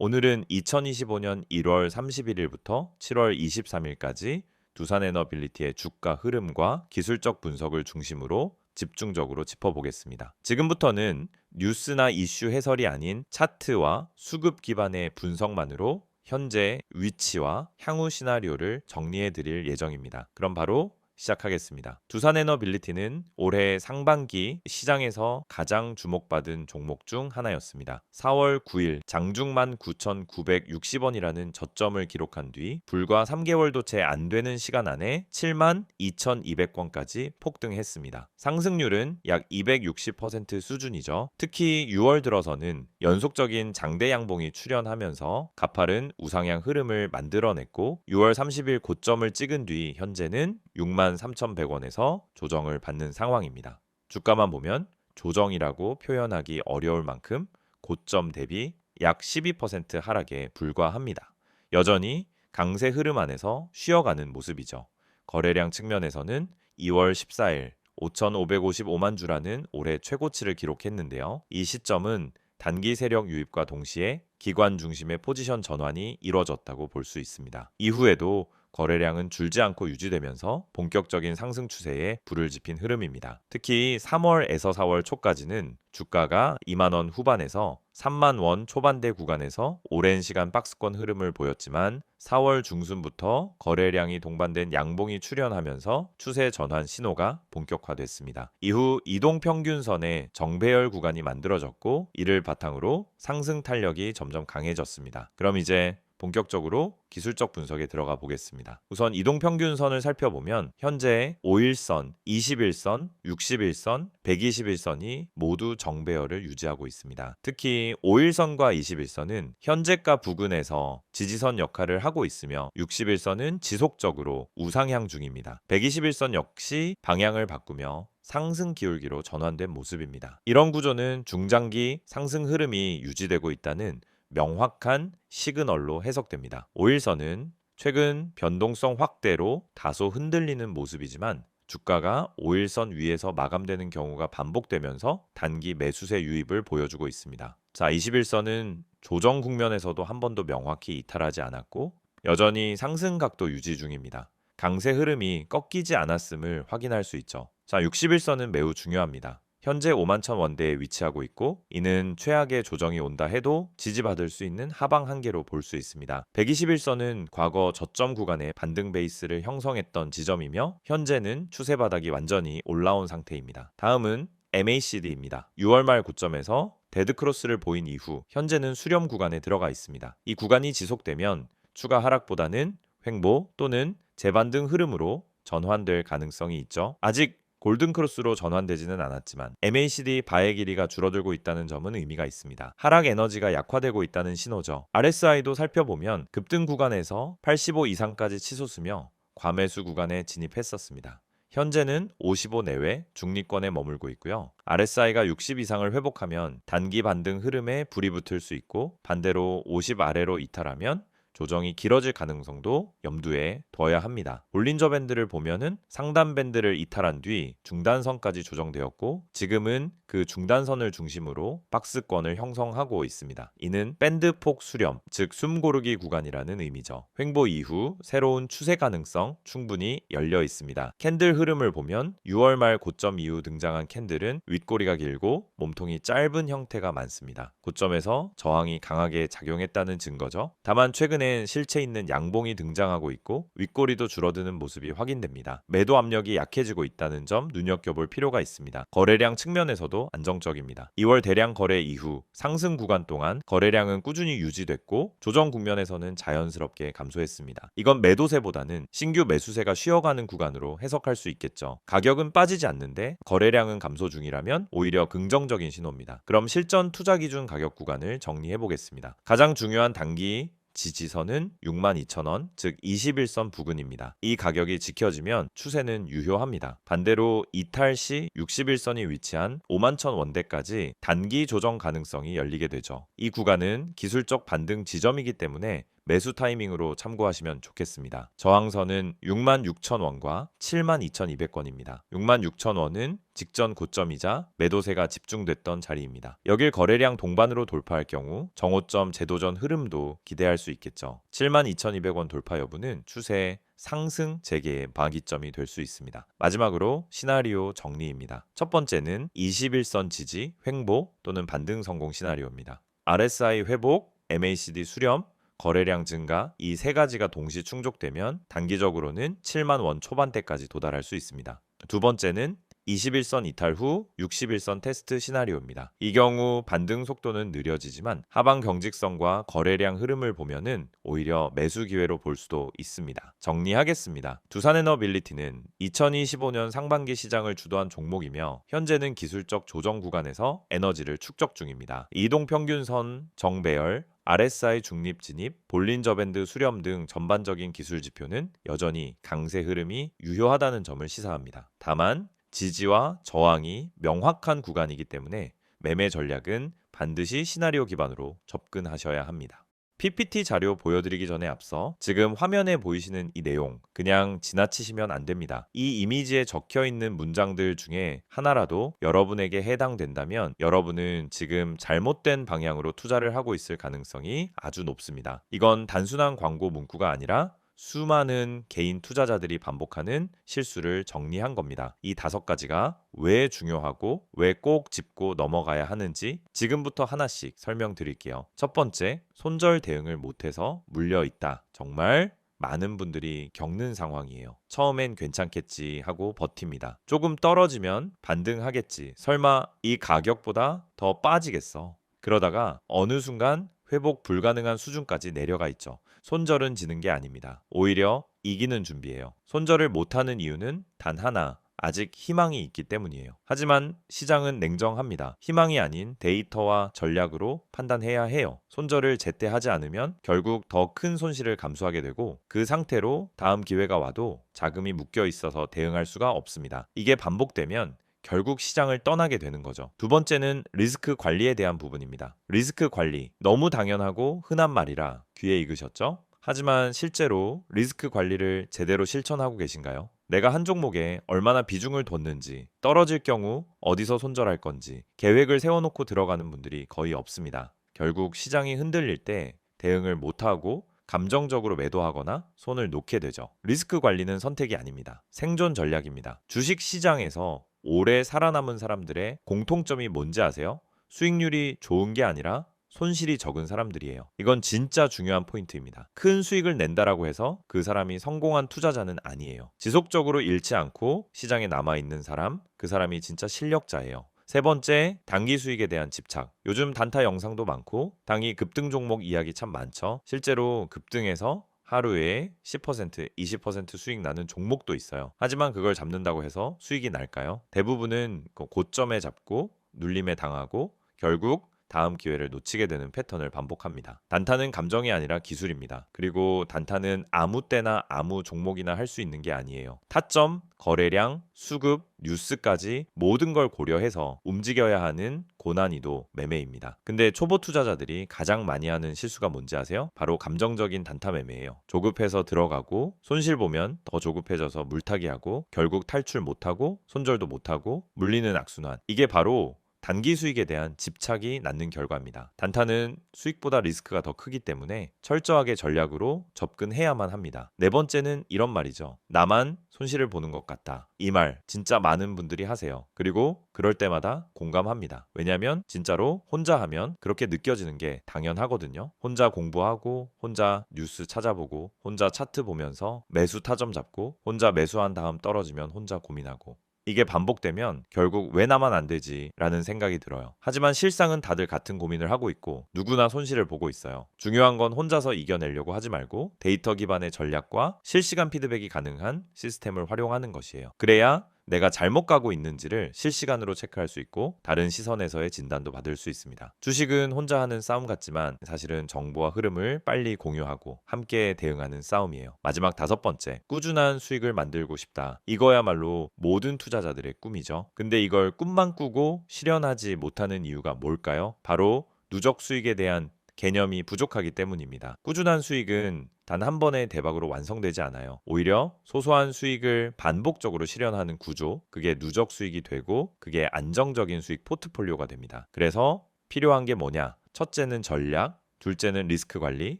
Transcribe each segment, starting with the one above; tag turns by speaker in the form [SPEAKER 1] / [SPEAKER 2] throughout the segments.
[SPEAKER 1] 오늘은 2025년 1월 31일부터 7월 23일까지 두산에너빌리티의 주가 흐름과 기술적 분석을 중심으로 집중적으로 짚어보겠습니다. 지금부터는 뉴스나 이슈 해설이 아닌 차트와 수급 기반의 분석만으로 현재 위치와 향후 시나리오를 정리해 드릴 예정입니다. 그럼 바로 시작하겠습니다. 두산에너빌리티는 올해 상반기 시장에서 가장 주목받은 종목 중 하나였습니다. 4월 9일 장중만 9,960원이라는 저점을 기록한 뒤 불과 3개월도 채 안 되는 시간 안에 7만 2,200원까지 폭등했습니다. 상승률은 약 260% 수준이죠. 특히 6월 들어서는 연속적인 장대 양봉이 출현하면서 가파른 우상향 흐름을 만들어냈고 6월 30일 고점을 찍은 뒤 현재는 63,100원에서 조정을 받는 상황입니다. 주가만 보면 조정이라고 표현하기 어려울 만큼 고점 대비 약 12% 하락에 불과합니다. 여전히 강세 흐름 안에서 쉬어가는 모습이죠. 거래량 측면에서는 2월 14일 5,555만 주라는 올해 최고치를 기록했는데요. 이 시점은 단기 세력 유입과 동시에 기관 중심의 포지션 전환이 이뤄졌다고 볼 수 있습니다. 이후에도 거래량은 줄지 않고 유지되면서 본격적인 상승 추세에 불을 지핀 흐름입니다. 특히 3월에서 4월 초까지는 주가가 2만 원 후반에서 3만 원 초반대 구간에서 오랜 시간 박스권 흐름을 보였지만 4월 중순부터 거래량이 동반된 양봉이 출현하면서 추세 전환 신호가 본격화됐습니다. 이후 이동평균선의 정배열 구간이 만들어졌고 이를 바탕으로 상승 탄력이 점점 강해졌습니다. 그럼 이제 본격적으로 기술적 분석에 들어가 보겠습니다. 우선 이동평균선을 살펴보면 현재 5일선, 21선, 61선, 121선이 모두 정배열을 유지하고 있습니다. 특히 5일선과 21선은 현재가 부근에서 지지선 역할을 하고 있으며 61선은 지속적으로 우상향 중입니다. 121선 역시 방향을 바꾸며 상승 기울기로 전환된 모습입니다. 이런 구조는 중장기 상승 흐름이 유지되고 있다는 명확한 시그널로 해석됩니다. 5일선은 최근 변동성 확대로 다소 흔들리는 모습이지만 주가가 5일선 위에서 마감되는 경우가 반복되면서 단기 매수세 유입을 보여주고 있습니다. 자, 21선은 조정 국면에서도 한 번도 명확히 이탈하지 않았고 여전히 상승 각도 유지 중입니다. 강세 흐름이 꺾이지 않았음을 확인할 수 있죠. 자, 61선은 매우 중요합니다. 현재 51,000원대에 위치하고 있고 이는 최악의 조정이 온다 해도 지지받을 수 있는 하방 한계로 볼 수 있습니다. 121선은 과거 저점 구간의 반등 베이스를 형성했던 지점이며 현재는 추세 바닥이 완전히 올라온 상태입니다. 다음은 MACD입니다. 6월 말 고점에서 데드크로스를 보인 이후 현재는 수렴 구간에 들어가 있습니다. 이 구간이 지속되면 추가 하락보다는 횡보 또는 재반등 흐름으로 전환될 가능성이 있죠. 아직 골든크로스로 전환되지는 않았지만 MACD 바의 길이가 줄어들고 있다는 점은 의미가 있습니다. 하락 에너지가 약화되고 있다는 신호죠. RSI도 살펴보면 급등 구간에서 85 이상까지 치솟으며 과매수 구간에 진입했었습니다. 현재는 55 내외 중립권에 머물고 있고요. RSI가 60 이상을 회복하면 단기 반등 흐름에 불이 붙을 수 있고 반대로 50 아래로 이탈하면 조정이 길어질 가능성도 염두에 둬야 합니다. 볼린저 밴드를 보면은 상단 밴드를 이탈한 뒤 중단선까지 조정되었고 지금은 그 중단선을 중심으로 박스권을 형성하고 있습니다. 이는 밴드폭 수렴, 즉 숨고르기 구간이라는 의미죠. 횡보 이후 새로운 추세 가능성 충분히 열려 있습니다. 캔들 흐름을 보면 6월 말 고점 이후 등장한 캔들은 윗꼬리가 길고 몸통이 짧은 형태가 많습니다. 고점에서 저항이 강하게 작용했다는 증거죠. 다만 최근에 실체 있는 양봉이 등장하고 있고 윗꼬리도 줄어드는 모습이 확인됩니다. 매도 압력이 약해지고 있다는 점 눈여겨볼 필요가 있습니다. 거래량 측면에서도 안정적입니다. 2월 대량 거래 이후 상승 구간 동안 거래량은 꾸준히 유지됐고 조정 국면에서는 자연스럽게 감소했습니다. 이건 매도세보다는 신규 매수세가 쉬어가는 구간으로 해석할 수 있겠죠. 가격은 빠지지 않는데 거래량은 감소 중이라면 오히려 긍정적인 신호입니다. 그럼 실전 투자 기준 가격 구간을 정리해 보겠습니다. 가장 중요한 단기 지지선은 62,000원, 즉 21선 부근입니다. 이 가격이 지켜지면 추세는 유효합니다. 반대로 이탈 시 61선이 위치한 51,000원대까지 단기 조정 가능성이 열리게 되죠. 이 구간은 기술적 반등 지점이기 때문에 매수 타이밍으로 참고하시면 좋겠습니다. 저항선은 66,000원과 72,200원입니다. 66,000원은 직전 고점이자 매도세가 집중됐던 자리입니다. 여길 거래량 동반으로 돌파할 경우 정오점 재도전 흐름도 기대할 수 있겠죠. 72,200원 돌파 여부는 추세 상승 재개의 마기점이 될 수 있습니다. 마지막으로 시나리오 정리입니다. 첫 번째는 21선 지지, 횡보 또는 반등 성공 시나리오입니다. RSI 회복, MACD 수렴, 거래량 증가 이 세 가지가 동시 충족되면 단기적으로는 7만 원 초반대까지 도달할 수 있습니다. 두 번째는 21선 이탈 후 61선 테스트 시나리오입니다. 이 경우 반등 속도는 느려지지만 하방 경직선과 거래량 흐름을 보면은 오히려 매수 기회로 볼 수도 있습니다. 정리하겠습니다. 두산에너빌리티는 2025년 상반기 시장을 주도한 종목이며 현재는 기술적 조정 구간에서 에너지를 축적 중입니다. 이동평균선 정배열, RSI 중립 진입, 볼린저 밴드 수렴 등 전반적인 기술 지표는 여전히 강세 흐름이 유효하다는 점을 시사합니다. 다만 지지와 저항이 명확한 구간이기 때문에 매매 전략은 반드시 시나리오 기반으로 접근하셔야 합니다. PPT 자료 보여드리기 전에 앞서 지금 화면에 보이시는 이 내용 그냥 지나치시면 안 됩니다. 이 이미지에 적혀 있는 문장들 중에 하나라도 여러분에게 해당된다면 여러분은 지금 잘못된 방향으로 투자를 하고 있을 가능성이 아주 높습니다. 이건 단순한 광고 문구가 아니라 수많은 개인 투자자들이 반복하는 실수를 정리한 겁니다. 이 5가지가 왜 중요하고 왜 꼭 짚고 넘어가야 하는지 지금부터 하나씩 설명드릴게요. 첫 번째, 손절 대응을 못해서 물려 있다. 정말 많은 분들이 겪는 상황이에요. 처음엔 괜찮겠지 하고 버팁니다. 조금 떨어지면 반등하겠지. 설마 이 가격보다 더 빠지겠어. 그러다가 어느 순간 회복 불가능한 수준까지 내려가 있죠. 손절은 지는 게 아닙니다. 오히려 이기는 준비예요. 손절을 못하는 이유는 단 하나, 아직 희망이 있기 때문이에요. 하지만 시장은 냉정합니다. 희망이 아닌 데이터와 전략으로 판단해야 해요. 손절을 제때 하지 않으면 결국 더 큰 손실을 감수하게 되고 그 상태로 다음 기회가 와도 자금이 묶여 있어서 대응할 수가 없습니다. 이게 반복되면 결국 시장을 떠나게 되는 거죠. 두 번째는 리스크 관리에 대한 부분입니다. 리스크 관리, 너무 당연하고 흔한 말이라 귀에 익으셨죠? 하지만 실제로 리스크 관리를 제대로 실천하고 계신가요? 내가 한 종목에 얼마나 비중을 뒀는지, 떨어질 경우 어디서 손절할 건지 계획을 세워놓고 들어가는 분들이 거의 없습니다. 결국 시장이 흔들릴 때 대응을 못하고 감정적으로 매도하거나 손을 놓게 되죠. 리스크 관리는 선택이 아닙니다. 생존 전략입니다. 주식 시장에서 오래 살아남은 사람들의 공통점이 뭔지 아세요? 수익률이 좋은 게 아니라 손실이 적은 사람들이에요. 이건 진짜 중요한 포인트입니다. 큰 수익을 낸다라고 해서 그 사람이 성공한 투자자는 아니에요. 지속적으로 잃지 않고 시장에 남아있는 사람, 그 사람이 진짜 실력자예요. 세 번째, 단기 수익에 대한 집착. 요즘 단타 영상도 많고 단기 급등 종목 이야기 참 많죠. 실제로 급등해서 하루에 10%, 20% 수익 나는 종목도 있어요. 하지만 그걸 잡는다고 해서 수익이 날까요? 대부분은 고점에 잡고 눌림에 당하고 결국 다음 기회를 놓치게 되는 패턴을 반복합니다. 단타는 감정이 아니라 기술입니다. 그리고 단타는 아무 때나 아무 종목이나 할 수 있는 게 아니에요. 타점, 거래량, 수급, 뉴스까지 모든 걸 고려해서 움직여야 하는 고난이도 매매입니다. 근데 초보 투자자들이 가장 많이 하는 실수가 뭔지 아세요? 바로 감정적인 단타 매매예요. 조급해서 들어가고 손실 보면 더 조급해져서 물타기 하고 결국 탈출 못하고 손절도 못하고 물리는 악순환. 이게 바로 단기 수익에 대한 집착이 낳는 결과입니다. 단타는 수익보다 리스크가 더 크기 때문에 철저하게 전략으로 접근해야만 합니다. 네 번째는 이런 말이죠. 나만 손실을 보는 것 같다. 이 말 진짜 많은 분들이 하세요. 그리고 그럴 때마다 공감합니다. 왜냐하면 진짜로 혼자 하면 그렇게 느껴지는 게 당연하거든요. 혼자 공부하고 혼자 뉴스 찾아보고 혼자 차트 보면서 매수 타점 잡고 혼자 매수한 다음 떨어지면 혼자 고민하고 이게 반복되면 결국 왜 나만 안 되지? 라는 생각이 들어요. 하지만 실상은 다들 같은 고민을 하고 있고 누구나 손실을 보고 있어요. 중요한 건 혼자서 이겨내려고 하지 말고 데이터 기반의 전략과 실시간 피드백이 가능한 시스템을 활용하는 것이에요. 그래야 내가 잘못 가고 있는지를 실시간으로 체크할 수 있고 다른 시선에서의 진단도 받을 수 있습니다. 주식은 혼자 하는 싸움 같지만 사실은 정보와 흐름을 빨리 공유하고 함께 대응하는 싸움이에요. 마지막 5번째, 꾸준한 수익을 만들고 싶다. 이거야말로 모든 투자자들의 꿈이죠. 근데 이걸 꿈만 꾸고 실현하지 못하는 이유가 뭘까요? 바로 누적 수익에 대한 개념이 부족하기 때문입니다. 꾸준한 수익은 단 한 번의 대박으로 완성되지 않아요. 오히려 소소한 수익을 반복적으로 실현하는 구조, 그게 누적 수익이 되고 그게 안정적인 수익 포트폴리오가 됩니다. 그래서 필요한 게 뭐냐? 첫째는 전략, 둘째는 리스크 관리,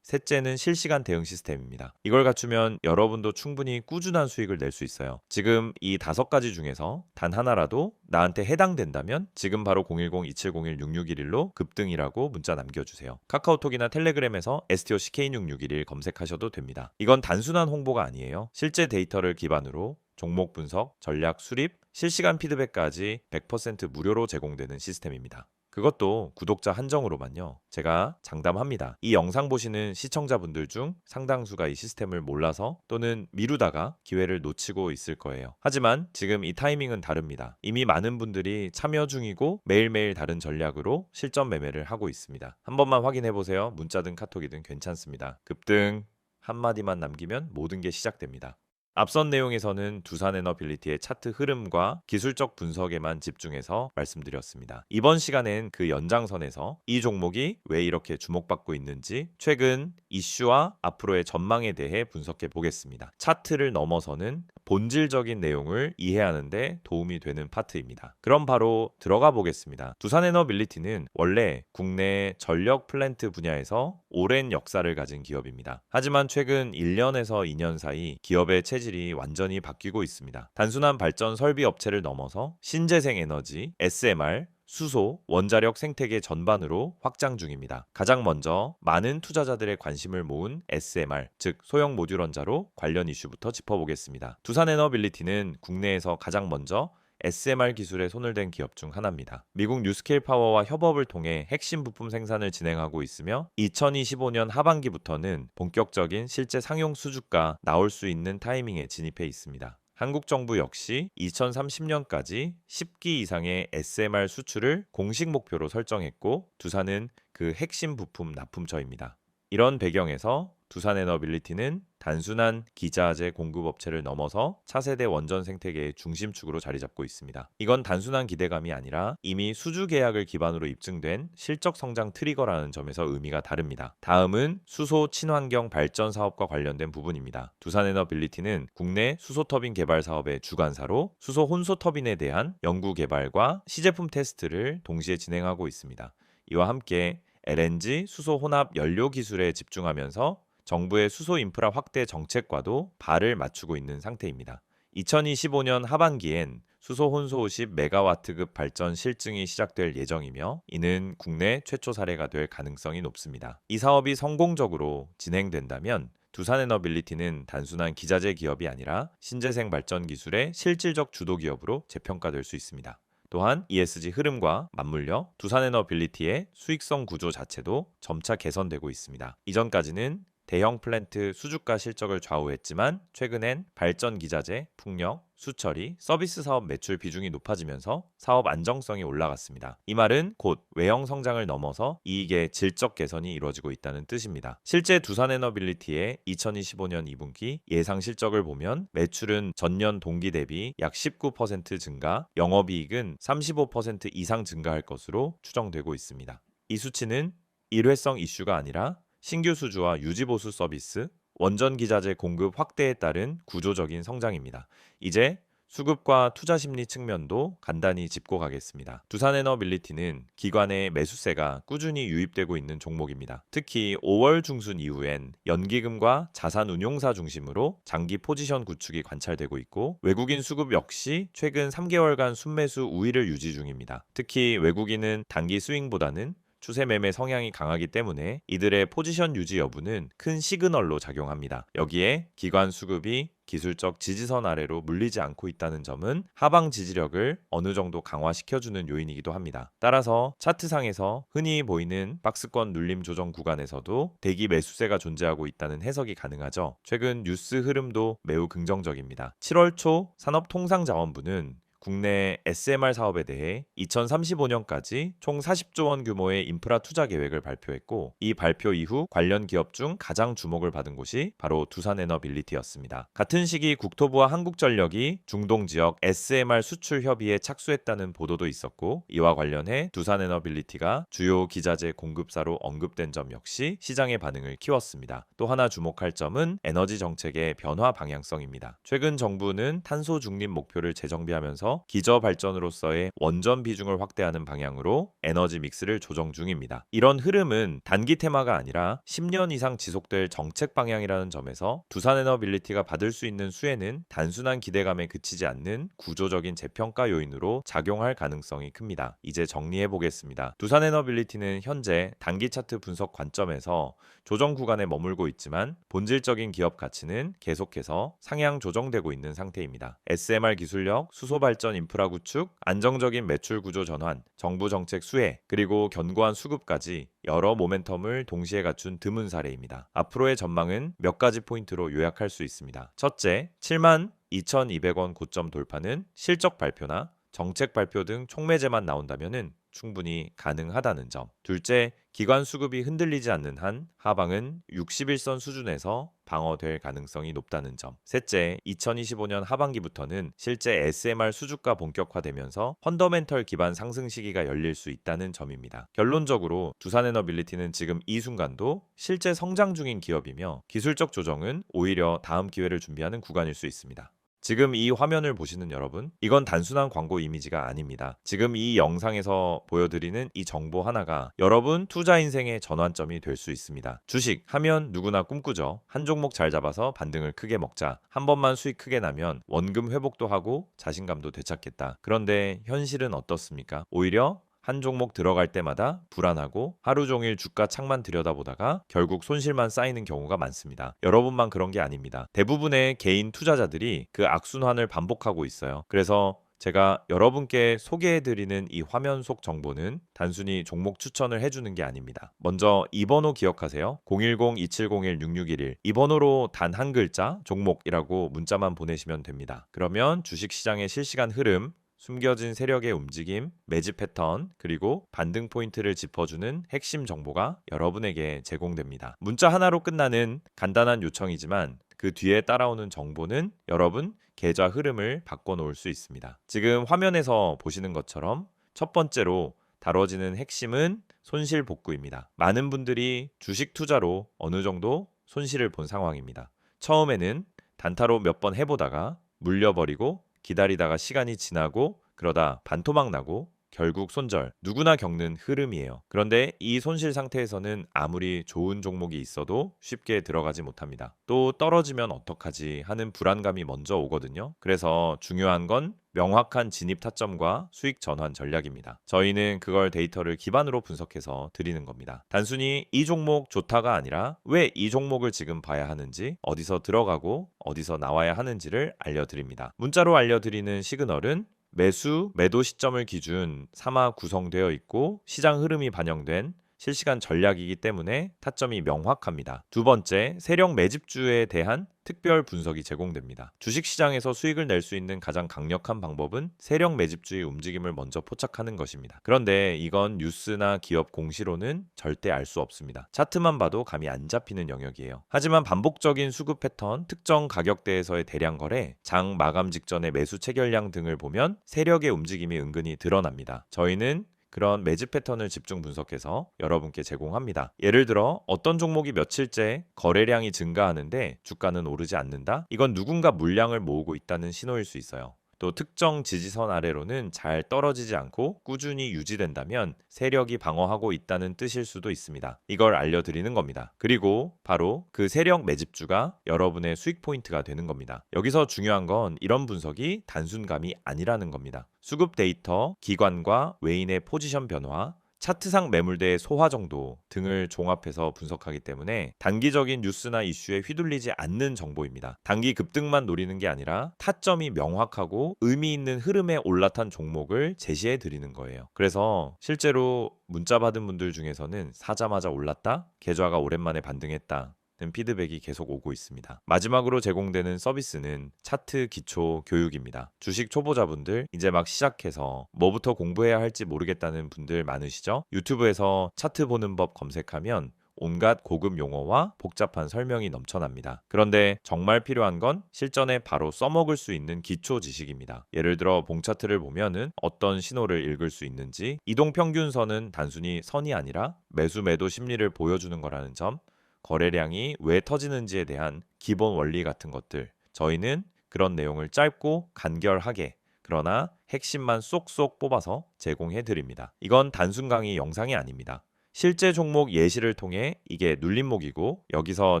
[SPEAKER 1] 셋째는 실시간 대응 시스템입니다. 이걸 갖추면 여러분도 충분히 꾸준한 수익을 낼 수 있어요. 지금 이 5가지 중에서 단 하나라도 나한테 해당된다면 지금 바로 010-2701-6611로 급등이라고 문자 남겨주세요. 카카오톡이나 텔레그램에서 STOCK66111 검색하셔도 됩니다. 이건 단순한 홍보가 아니에요. 실제 데이터를 기반으로 종목 분석, 전략 수립, 실시간 피드백까지 100% 무료로 제공되는 시스템입니다. 그것도 구독자 한정으로만요. 제가 장담합니다. 이 영상 보시는 시청자분들 중 상당수가 이 시스템을 몰라서 또는 미루다가 기회를 놓치고 있을 거예요. 하지만 지금 이 타이밍은 다릅니다. 이미 많은 분들이 참여 중이고 매일매일 다른 전략으로 실전 매매를 하고 있습니다. 한 번만 확인해 보세요. 문자든 카톡이든 괜찮습니다. 급등 한마디만 남기면 모든 게 시작됩니다. 앞선 내용에서는 두산에너빌리티의 차트 흐름과 기술적 분석에만 집중해서 말씀드렸습니다. 이번 시간엔 그 연장선에서 이 종목이 왜 이렇게 주목받고 있는지 최근 이슈와 앞으로의 전망에 대해 분석해 보겠습니다. 차트를 넘어서는 본질적인 내용을 이해하는 데 도움이 되는 파트입니다. 그럼 바로 들어가 보겠습니다. 두산에너빌리티는 원래 국내 전력 플랜트 분야에서 오랜 역사를 가진 기업입니다. 하지만 최근 1년에서 2년 사이 기업의 체질이 완전히 바뀌고 있습니다. 단순한 발전 설비 업체를 넘어서 신재생 에너지, SMR, 수소, 원자력 생태계 전반으로 확장 중입니다. 가장 먼저 많은 투자자들의 관심을 모은 SMR, 즉 소형 모듈 원자로 관련 이슈부터 짚어보겠습니다. 두산에너빌리티는 국내에서 가장 먼저 SMR 기술에 손을 댄 기업 중 하나입니다. 미국 뉴스케일 파워와 협업을 통해 핵심 부품 생산을 진행하고 있으며 2025년 하반기부터는 본격적인 실제 상용 수주가 나올 수 있는 타이밍에 진입해 있습니다. 한국 정부 역시 2030년까지 10기 이상의 SMR 수출을 공식 목표로 설정했고 두산은 그 핵심 부품 납품처입니다. 이런 배경에서 두산에너빌리티는 단순한 기자재 공급업체를 넘어서 차세대 원전 생태계의 중심축으로 자리 잡고 있습니다. 이건 단순한 기대감이 아니라 이미 수주 계약을 기반으로 입증된 실적 성장 트리거라는 점에서 의미가 다릅니다. 다음은 수소 친환경 발전 사업과 관련된 부분입니다. 두산에너빌리티는 국내 수소터빈 개발 사업의 주관사로 수소 혼소터빈에 대한 연구 개발과 시제품 테스트를 동시에 진행하고 있습니다. 이와 함께 LNG 수소 혼합 연료 기술에 집중하면서 정부의 수소 인프라 확대 정책과도 발을 맞추고 있는 상태입니다. 2025년 하반기엔 수소 혼소 50메가와트급 발전 실증이 시작될 예정이며 이는 국내 최초 사례가 될 가능성이 높습니다. 이 사업이 성공적으로 진행된다면 두산에너빌리티는 단순한 기자재 기업이 아니라 신재생 발전 기술의 실질적 주도 기업으로 재평가될 수 있습니다. 또한 ESG 흐름과 맞물려 두산에너빌리티의 수익성 구조 자체도 점차 개선되고 있습니다. 이전까지는 대형 플랜트 수주가 실적을 좌우했지만 최근엔 발전 기자재, 풍력, 수처리, 서비스 사업 매출 비중이 높아지면서 사업 안정성이 올라갔습니다. 이 말은 곧 외형 성장을 넘어서 이익의 질적 개선이 이루어지고 있다는 뜻입니다. 실제 두산에너빌리티의 2025년 2분기 예상 실적을 보면 매출은 전년 동기 대비 약 19% 증가, 영업이익은 35% 이상 증가할 것으로 추정되고 있습니다. 이 수치는 일회성 이슈가 아니라 신규 수주와 유지보수 서비스, 원전 기자재 공급 확대에 따른 구조적인 성장입니다. 이제 수급과 투자 심리 측면도 간단히 짚고 가겠습니다. 두산에너빌리티는 기관의 매수세가 꾸준히 유입되고 있는 종목입니다. 특히 5월 중순 이후엔 연기금과 자산 운용사 중심으로 장기 포지션 구축이 관찰되고 있고 외국인 수급 역시 최근 3개월간 순매수 우위를 유지 중입니다. 특히 외국인은 단기 스윙보다는 추세 매매 성향이 강하기 때문에 이들의 포지션 유지 여부는 큰 시그널로 작용합니다. 여기에 기관 수급이 기술적 지지선 아래로 물리지 않고 있다는 점은 하방 지지력을 어느 정도 강화시켜주는 요인이기도 합니다. 따라서 차트상에서 흔히 보이는 박스권 눌림 조정 구간에서도 대기 매수세가 존재하고 있다는 해석이 가능하죠. 최근 뉴스 흐름도 매우 긍정적입니다. 7월 초 산업통상자원부는 국내 SMR 사업에 대해 2035년까지 총 40조 원 규모의 인프라 투자 계획을 발표했고, 이 발표 이후 관련 기업 중 가장 주목을 받은 곳이 바로 두산에너빌리티였습니다. 같은 시기 국토부와 한국전력이 중동 지역 SMR 수출 협의에 착수했다는 보도도 있었고, 이와 관련해 두산에너빌리티가 주요 기자재 공급사로 언급된 점 역시 시장의 반응을 키웠습니다. 또 하나 주목할 점은 에너지 정책의 변화 방향성입니다. 최근 정부는 탄소 중립 목표를 재정비하면서 기저 발전으로서의 원전 비중을 확대하는 방향으로 에너지 믹스를 조정 중입니다. 이런 흐름은 단기 테마가 아니라 10년 이상 지속될 정책 방향이라는 점에서 두산에너빌리티가 받을 수 있는 수혜는 단순한 기대감에 그치지 않는 구조적인 재평가 요인으로 작용할 가능성이 큽니다. 이제 정리해 보겠습니다. 두산에너빌리티는 현재 단기 차트 분석 관점에서 조정 구간에 머물고 있지만 본질적인 기업 가치는 계속해서 상향 조정되고 있는 상태입니다. SMR 기술력, 수소 발전 인프라 구축, 안정적인 매출 구조 전환, 정부 정책 수혜, 그리고 견고한 수급까지 여러 모멘텀을 동시에 갖춘 드문 사례입니다. 앞으로의 전망은 몇 가지 포인트로 요약할 수 있습니다. 첫째, 7만 2,200원 고점 돌파는 실적 발표나 정책 발표 등 촉매제만 나온다면 충분히 가능하다는 점. 둘째, 기관 수급이 흔들리지 않는 한 하방은 61선 수준에서 방어될 가능성이 높다는 점. 셋째, 2025년 하반기부터는 실제 SMR 수주가 본격화되면서 펀더멘털 기반 상승 시기가 열릴 수 있다는 점입니다. 결론적으로 두산에너빌리티는 지금 이 순간도 실제 성장 중인 기업이며 기술적 조정은 오히려 다음 기회를 준비하는 구간일 수 있습니다. 지금 이 화면을 보시는 여러분, 이건 단순한 광고 이미지가 아닙니다. 지금 이 영상에서 보여드리는 이 정보 하나가 여러분 투자 인생의 전환점이 될 수 있습니다. 주식 하면 누구나 꿈꾸죠. 한 종목 잘 잡아서 반등을 크게 먹자. 한 번만 수익 크게 나면 원금 회복도 하고 자신감도 되찾겠다. 그런데 현실은 어떻습니까? 오히려 한 종목 들어갈 때마다 불안하고 하루 종일 주가 창만 들여다보다가 결국 손실만 쌓이는 경우가 많습니다. 여러분만 그런 게 아닙니다. 대부분의 개인 투자자들이 그 악순환을 반복하고 있어요. 그래서 제가 여러분께 소개해드리는 이 화면 속 정보는 단순히 종목 추천을 해주는 게 아닙니다. 먼저 이 번호 기억하세요. 010-2701-6611 이 번호로 단 한 글자 종목이라고 문자만 보내시면 됩니다. 그러면 주식시장의 실시간 흐름, 숨겨진 세력의 움직임, 매집 패턴, 그리고 반등 포인트를 짚어주는 핵심 정보가 여러분에게 제공됩니다. 문자 하나로 끝나는 간단한 요청이지만 그 뒤에 따라오는 정보는 여러분 계좌 흐름을 바꿔놓을 수 있습니다. 지금 화면에서 보시는 것처럼 첫 번째로 다뤄지는 핵심은 손실 복구입니다. 많은 분들이 주식 투자로 어느 정도 손실을 본 상황입니다. 처음에는 단타로 몇 번 해보다가 물려버리고 기다리다가 시간이 지나고 그러다 반토막 나고 결국 손절, 누구나 겪는 흐름이에요. 그런데 이 손실 상태에서는 아무리 좋은 종목이 있어도 쉽게 들어가지 못합니다. 또 떨어지면 어떡하지 하는 불안감이 먼저 오거든요. 그래서 중요한 건 명확한 진입 타점과 수익 전환 전략입니다. 저희는 그걸 데이터를 기반으로 분석해서 드리는 겁니다. 단순히 이 종목 좋다가 아니라 왜 이 종목을 지금 봐야 하는지, 어디서 들어가고 어디서 나와야 하는지를 알려드립니다. 문자로 알려드리는 시그널은 매수, 매도 시점을 기준 3화 구성되어 있고 시장 흐름이 반영된 실시간 전략이기 때문에 타점이 명확합니다. 두 번째, 세력 매집주에 대한 특별 분석이 제공됩니다. 주식시장에서 수익을 낼 수 있는 가장 강력한 방법은 세력 매집주의 움직임을 먼저 포착하는 것입니다. 그런데 이건 뉴스나 기업 공시로는 절대 알 수 없습니다. 차트만 봐도 감이 안 잡히는 영역이에요. 하지만 반복적인 수급 패턴, 특정 가격대에서의 대량 거래, 장 마감 직전의 매수 체결량 등을 보면 세력의 움직임이 은근히 드러납니다. 저희는 그런 매집 패턴을 집중 분석해서 여러분께 제공합니다. 예를 들어 어떤 종목이 며칠째 거래량이 증가하는데 주가는 오르지 않는다? 이건 누군가 물량을 모으고 있다는 신호일 수 있어요. 또 특정 지지선 아래로는 잘 떨어지지 않고 꾸준히 유지된다면 세력이 방어하고 있다는 뜻일 수도 있습니다. 이걸 알려드리는 겁니다. 그리고 바로 그 세력 매집주가 여러분의 수익 포인트가 되는 겁니다. 여기서 중요한 건 이런 분석이 단순감이 아니라는 겁니다. 수급 데이터, 기관과 외인의 포지션 변화, 차트상 매물대의 소화 정도 등을 종합해서 분석하기 때문에 단기적인 뉴스나 이슈에 휘둘리지 않는 정보입니다. 단기 급등만 노리는 게 아니라 타점이 명확하고 의미 있는 흐름에 올라탄 종목을 제시해 드리는 거예요. 그래서 실제로 문자 받은 분들 중에서는 사자마자 올랐다? 계좌가 오랜만에 반등했다. 피드백이 계속 오고 있습니다. 마지막으로 제공되는 서비스는 차트 기초 교육입니다. 주식 초보자분들 이제 막 시작해서 뭐부터 공부해야 할지 모르겠다는 분들 많으시죠? 유튜브에서 차트 보는 법 검색하면 온갖 고급 용어와 복잡한 설명이 넘쳐납니다. 그런데 정말 필요한 건 실전에 바로 써먹을 수 있는 기초 지식입니다. 예를 들어 봉 차트를 보면은 어떤 신호를 읽을 수 있는지, 이동평균선은 단순히 선이 아니라 매수 매도 심리를 보여주는 거라는 점, 거래량이 왜 터지는지에 대한 기본 원리 같은 것들, 저희는 그런 내용을 짧고 간결하게 그러나 핵심만 쏙쏙 뽑아서 제공해 드립니다. 이건 단순 강의 영상이 아닙니다. 실제 종목 예시를 통해 이게 눌림목이고 여기서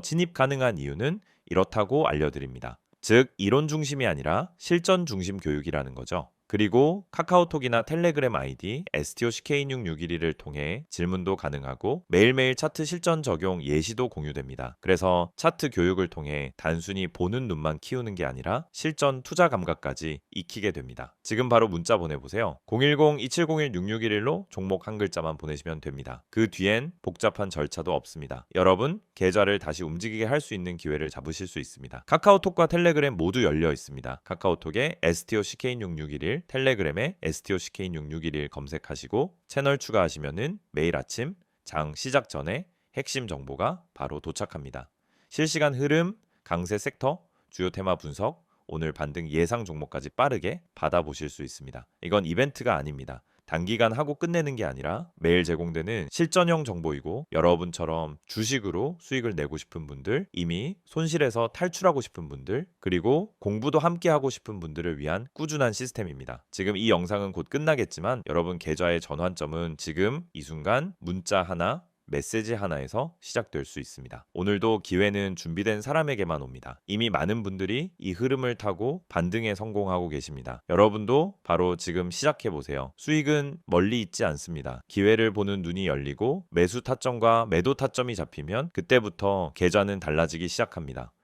[SPEAKER 1] 진입 가능한 이유는 이렇다고 알려드립니다. 즉 이론 중심이 아니라 실전 중심 교육이라는 거죠. 그리고 카카오톡이나 텔레그램 아이디 STOCK661을 통해 질문도 가능하고 매일매일 차트 실전 적용 예시도 공유됩니다. 그래서 차트 교육을 통해 단순히 보는 눈만 키우는 게 아니라 실전 투자 감각까지 익히게 됩니다. 지금 바로 문자 보내보세요. 010-2701-6611로 종목 한 글자만 보내시면 됩니다. 그 뒤엔 복잡한 절차도 없습니다. 여러분 계좌를 다시 움직이게 할 수 있는 기회를 잡으실 수 있습니다. 카카오톡과 텔레그램 모두 열려 있습니다. 카카오톡에 STOCK661, 텔레그램에 STOCK661 검색하시고 채널 추가하시면은 매일 아침 장 시작 전에 핵심 정보가 바로 도착합니다. 실시간 흐름, 강세 섹터, 주요 테마 분석, 오늘 반등 예상 종목까지 빠르게 받아보실 수 있습니다. 이건 이벤트가 아닙니다. 단기간 하고 끝내는 게 아니라 매일 제공되는 실전형 정보이고 여러분처럼 주식으로 수익을 내고 싶은 분들, 이미 손실에서 탈출하고 싶은 분들, 그리고 공부도 함께 하고 싶은 분들을 위한 꾸준한 시스템입니다. 지금 이 영상은 곧 끝나겠지만 여러분 계좌의 전환점은 지금 이 순간 문자 하나, 메시지 하나에서 시작될 수 있습니다. 오늘도 기회는 준비된 사람에게만 옵니다. 이미 많은 분들이 이 흐름을 타고 반등에 성공하고 계십니다. 여러분도 바로 지금 시작해보세요. 수익은 멀리 있지 않습니다. 기회를 보는 눈이 열리고 매수 타점과 매도 타점이 잡히면 그때부터 계좌는 달라지기 시작합니다.